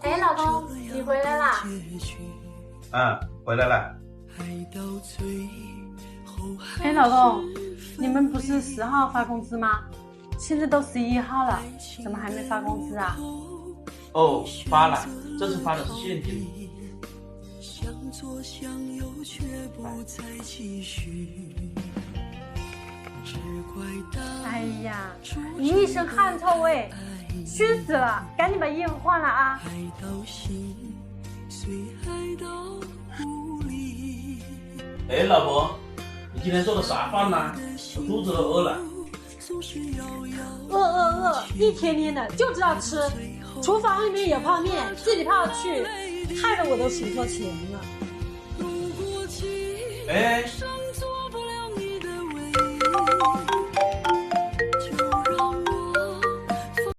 哎，老公，你回来啦？回来了。哎，老公，你们不是10号发工资吗？现在都11号了，怎么还没发工资啊？哦，发了，这次发的是现金。哎呀，你一身汗臭味，熏死了！赶紧把衣服换了啊！哎，老婆，你今天做的啥饭呢？我肚子都饿了。饿，一天天的就知道吃，厨房里面有泡面，自己泡去，害得我都数错钱了。哎。